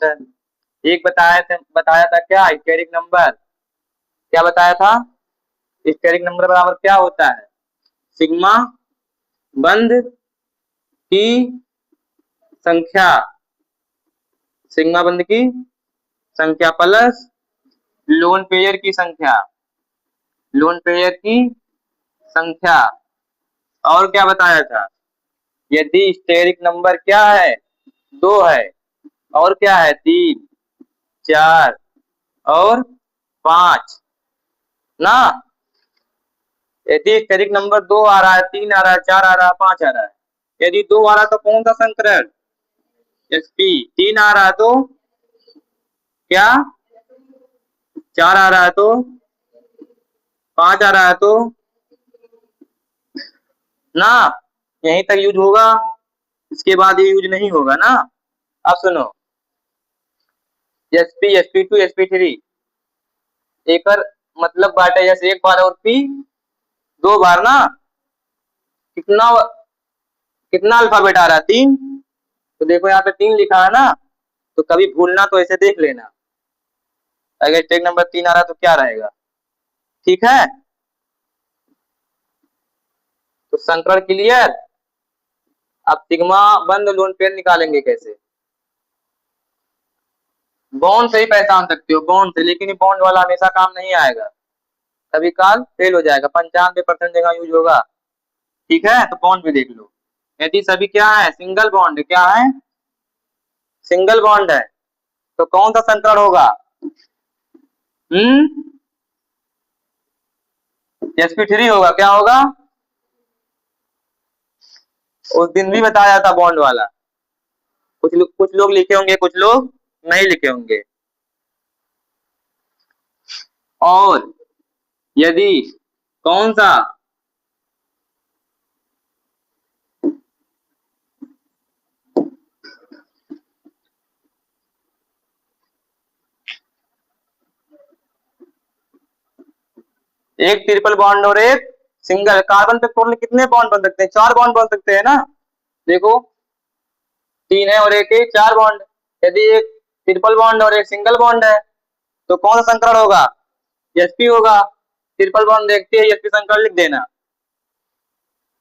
Bond है। एक बताया था क्या स्टेरिक नंबर, क्या बताया था? स्टेरिक नंबर बराबर क्या होता है? सिग्मा बंध की संख्या, सिग्मा बंध की संख्या प्लस लोन पेयर की संख्या, लोन पेयर की संख्या। और क्या बताया था? यदि स्टेरिक नंबर क्या है? 2 है, और क्या है? 3, 4 और 5 ना। यदि स्टेरिक नंबर 2 आ रहा है, 3 आ रहा है, 4 आ रहा है, 5 आ रहा है। यदि 2 आ रहा है तो कौन सा संकरण? sp। 3 आ रहा है तो क्या? 4 आ रहा है तो 5 आ रहा है तो ना, यहीं तक यूज होगा, इसके बाद ये यूज नहीं होगा ना। अब सुनो, sp sp2 sp3 एक मतलब बाटे जैसे एक बार और p 2 बार ना, कितना कितना अल्फाबेट आ रहा है? 3। तो देखो यहाँ पे 3 लिखा है ना, तो कभी भूलना तो ऐसे देख लेना, अगर स्टेरिक नंबर 3 आ रहा है तो क्या रहेगा। ठीक है, तो संकरण क्लियर। अब सिग्मा बंद लोन पेयर निकालेंगे कैसे? बॉन्ड से ही पहचान सकते हो, बॉन्ड से, लेकिन ये बॉन्ड वाला हमेशा काम नहीं आएगा, कभी काल फेल हो जाएगा, 95% जगह यूज होगा। ठीक है, तो बॉन्ड भी देख लो। यदि सभी क्या है? सिंगल बॉन्ड, क्या है? सिंगल बॉन्ड है, तो कौन सा संकरण होगा? sp3 होगा। क्या होगा? उस दिन भी बताया था बॉन्ड वाला, कुछ लोग लिखे होंगे, कुछ लोग नहीं लिखे होंगे। और यदि कौन सा एक ट्रिपल बॉन्ड और एक सिंगल, कार्बन पे टोटल कितने बॉन्ड बन सकते हैं? 4 बॉन्ड बन सकते हैं ना। देखो 3 है और एक 4 बॉन्ड। यदि एक ट्रिपल बॉन्ड और एक सिंगल बॉन्ड है तो कौन सा संकरण होगा? sp होगा। ट्रिपल बॉन्ड देखते हैं, sp संकरण लिख देना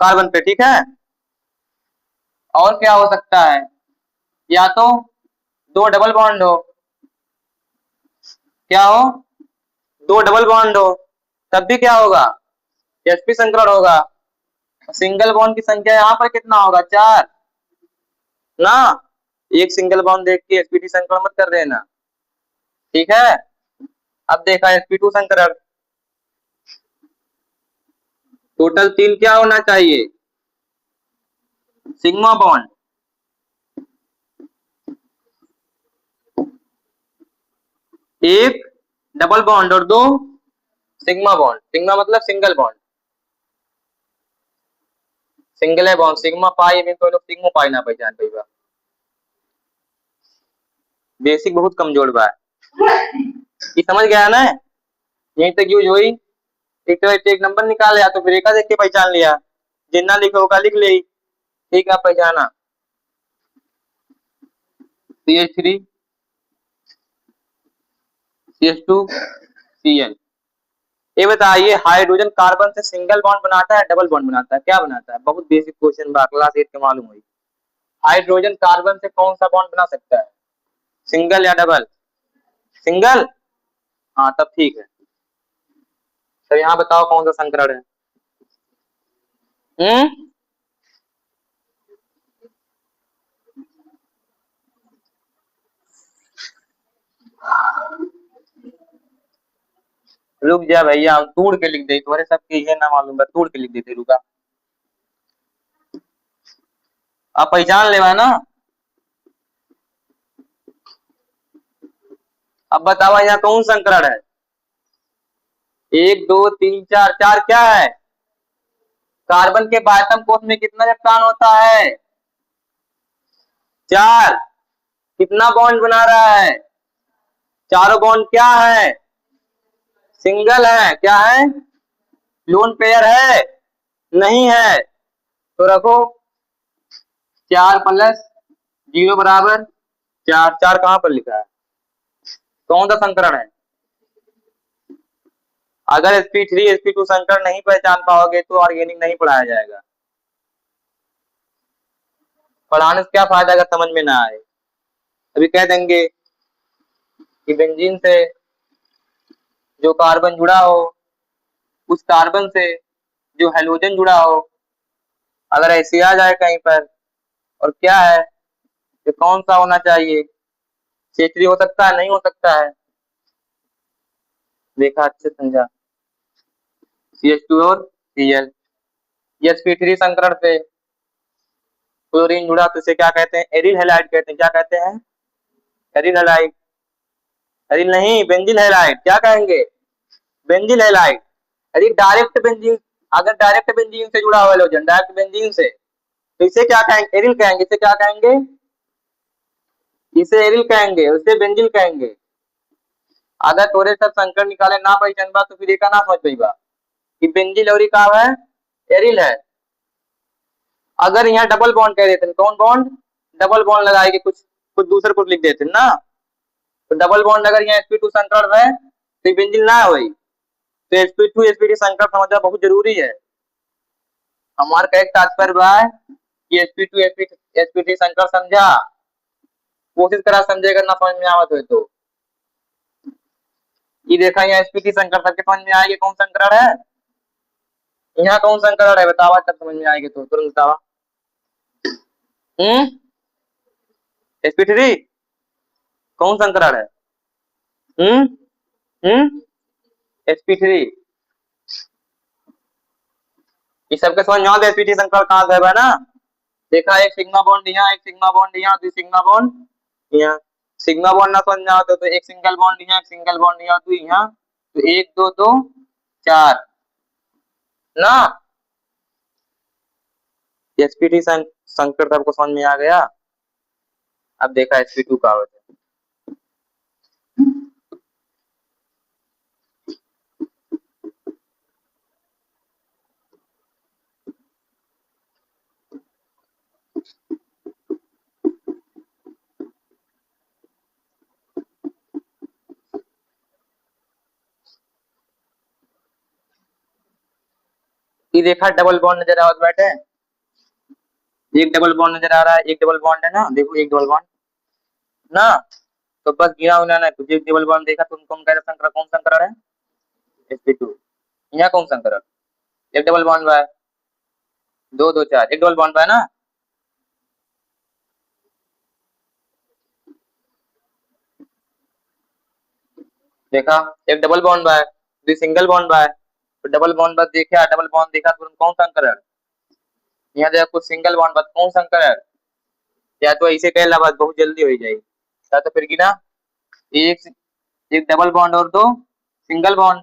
कार्बन पे। ठीक है, और क्या हो सकता है? या तो 2 डबल बॉन्ड हो, क्या हो? 2 डबल बॉन्ड हो, तब भी क्या होगा? sp संकरण होगा। सिंगल बॉन्ड की संख्या यहाँ पर कितना होगा? 4 ना। एक सिंगल बॉन्ड देख के sp3 संकरण मत कर देना। ठीक है, अब देखा sp2 संकरण। टोटल 3 क्या होना चाहिए? सिग्मा बॉन्ड, एक डबल बॉन्ड और 2 सिग्मा बॉन्ड। सिग्मा मतलब सिंगल बॉन्ड, सिंगल है बॉन्ड सिग्मा पाई में, तो लोग सिग्मा पाई ना पहचान पाई बा, बेसिक बहुत कमजोर बा। ये समझ गया ना, यहीं तक यूज हुई। एक नंबर निकाल, या तो फिर रेखा देख के पहचान लिया, जितना लिखा होगा लिख ले। ठीक है, पहचाना CH3 CH2 Cl। ये बताइए, हाइड्रोजन कार्बन से सिंगल बॉन्ड बनाता है डबल बॉन्ड बनाता है? क्या बनाता है? बहुत बेसिक क्वेश्चन बा, क्लास 8 के मालूम हुई। हाइड्रोजन कार्बन से कौन सा बॉन्ड बना सकता है? सिंगल या डबल? सिंगल। हाँ, तब ठीक है। तो यहाँ बताओ कौन सा संकरण है? रुक जा भैया, हम तोड़ के लिख दे, तुम्हारे सबके ये ना मालूम है, तोड़ के लिख देते। रुका, आप पहचान लेवा ना। अब बताओ यहाँ कौन संकरण है? 1 2 3 4, 4 क्या है? कार्बन के बायतम कोष में कितना इलेक्ट्रॉन होता है? 4। कितना बॉन्ड बना रहा है? चारों बॉन्ड क्या है? सिंगल है। क्या है? लोन पेयर है? नहीं है। तो रखो 4 + 0 बराबर चार चार कहाँ पर लिखा है? कौन सा संकरण है? अगर sp3 sp2 संकरण नहीं पहचान पाओगे तो ऑर्गेनिक नहीं पढ़ाया जाएगा। पढ़ाने से क्या फायदा अगर समझ में ना आए? अभी कह देंगे कि बेंजीन से जो कार्बन जुड़ा हो, उस कार्बन से जो हेलोजन जुड़ा हो, अगर ऐसे आ जाए कहीं पर, और क्या है कि कौन सा होना चाहिए? C3 हो सकता है, नहीं हो सकता है? देखा, अच्छे समझा। CH2 और Cl। sp3 संकरण से क्लोरीन जुड़ा तो इसे क्या कहते हैं? एरिल हैलाइड कहते हैं। क्या कहते हैं? Aryl halide. एरिल नहीं, बेंजिल हैलाइड। क्या कहेंगे? Benzyl halide. यदि डायरेक्ट बेंजीन, अगर डायरेक्ट बेंजीन से जुड़ा हुआ हेलोजन, डायरेक्ट बेंजीन से, तो इसे क्या कहेंगे? एरिल कहेंगे। इसे क्या कहेंगे? इसे एरिल कहेंगे, उसे बेंजिल कहेंगे। अगर थोड़े सब संकर निकाले ना पहचान बा तो फिर एक ना समझ पाइबा कि बेंजिल और का है, एरिल है। अगर यहाँ डबल बॉन्ड कह देते हैं, कौन बॉन्ड? डबल बॉन्ड लगाए के कुछ कुछ दूसरे कुछ लिख देते ना, तो डबल बॉन्ड अगर यहाँ sp2 संकर है तो बेंजिल ना हो, तो sp2 sp3 संकर समझना बहुत जरूरी है। हमारे का एक तात्पर्य बा कि sp2 sp3 संकर समझा, कोशिश करा समझेगा, ना समझ में आवत हो तो ये देखा, यहाँ sp3 संकर सबके समझ में आएगी कौन संकरण है? यहाँ कौन संकरण है बतावा, तब समझ में आएगी तो तुरंत बतावा। sp3 कौन संकरण है? हम्म sp3। ये सबके समझ में आता है sp3 संकरण कहाँ से है ना? देखा, एक सिग्मा बॉन्ड यहाँ, एक सिग्मा बॉन्ड यहाँ, दो सिग्मा बॉन्ड यहाँ। सिग्मा बॉन्ड ना समझ में आता तो एक सिंगल बॉन्ड यहाँ, एक सिंगल बॉन्ड यहाँ, दो यहाँ, तो एक दो दो चार ना। sp3 संकर सबको समझ में आ गया। अब देखा sp2 का होता है। ये देखा, डबल बॉन्ड नजर आवत बैठे, एक डबल बॉन्ड नजर आ रहा है, एक डबल बॉन्ड है ना, देखो एक डबल बॉन्ड ना। तो बस गिना उना ना, कुछ एक डबल बॉन्ड देखा तो तुम कह रहे संकर कौन संकर है? sp2। यहाँ कौन संकर है? एक डबल बॉन्ड बा, दो दो चार, एक डबल बॉन्ड बा ना। देखा, एक डबल बॉन्ड बा, दो सिंगल बॉन्ड बा, तो डबल बॉन्ड बस देखा, डबल बॉन्ड देखा तो कौन संकर है? यहाँ देखो कुछ सिंगल बॉन्ड बस, कौन संकर है? या तो ऐसे कह ला, बस बहुत जल्दी हो जाएगी। या तो फिर गिना, एक एक डबल बॉन्ड और दो सिंगल बॉन्ड।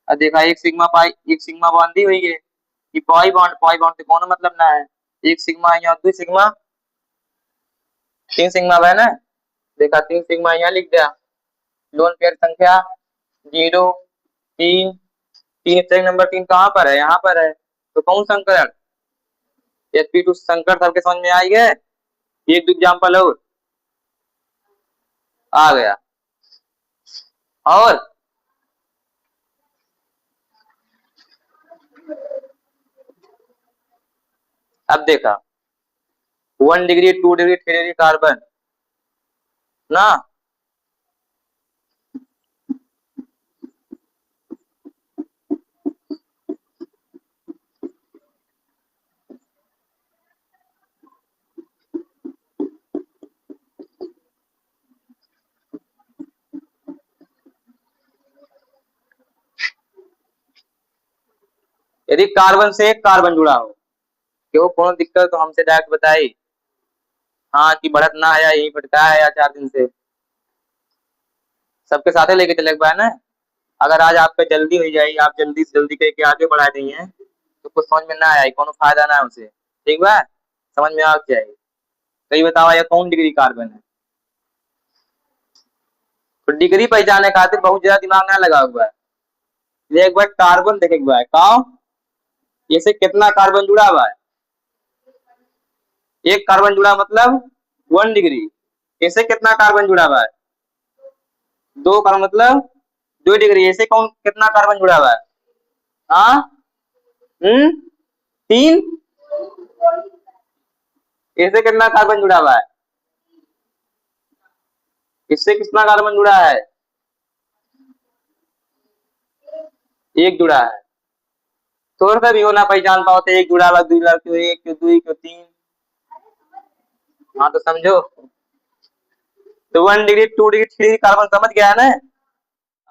और देखा, एक सिग्मा पाई, एक सिग्मा बॉन्ड दी हुई है कि पाई बॉन्ड से कौन मतलब ना है? एक सिग्मा यहाँ, दो सिग्मा, तीन सिग्मा है ना। देखा, तीन सिग्मा यहाँ लिख दिया। लोन पेयर संख्या 0 3 3, स्टेज नंबर 3 कहाँ पर है? यहाँ पर है। तो कौन संकरण? sp2 संकर सबके समझ में आई है। एक एग्जाम्पल और आ गया। और अब देखा, 1 डिग्री 2 डिग्री 3 डिग्री कार्बन ना। यदि कार्बन से एक कार्बन जुड़ा हो, क्यों कौन दिक्कत तो हमसे डायरेक्ट बताई। हाँ कि बढ़त ना आया, यही भटका है या 4 दिन से, सबके साथ लेके चले गए ना। अगर आज आप पे जल्दी हो जाए, आप जल्दी से जल्दी करके आगे बढ़ा दी है, तो कुछ समझ में ना आए, कोनो फायदा ना है उसे। ठीक बा, समझ में आ जाए। तो ये बताओ, ये कौन डिग्री कार्बन है? तो डिग्री पहचाने खातिर बहुत ज्यादा दिमाग ना लगा हुआ है। एक बार कार्बन देखे हुआ है का, जैसे कितना कार्बन जुड़ा हुआ है? एक कार्बन जुड़ा मतलब 1 डिग्री, इससे कितना कार्बन जुड़ा हुआ है? 2 कार्बन मतलब 2 डिग्री। ऐसे कौन कितना कार्बन जुड़ा हुआ है? हाँ, 3। इससे कितना कार्बन जुड़ा हुआ है? इससे कितना कार्बन जुड़ा है? 1 जुड़ा है। थोड़ा सा भी होना पहचान पाओ तो 1 जुड़ा हुआ, 2 जुड़ा, क्यों 1, क्यों 2, क्यों 3। हाँ तो समझो। तो 1 डिग्री, 2 डिग्री, 3 डिग्री कार्बन समझ गया है ना?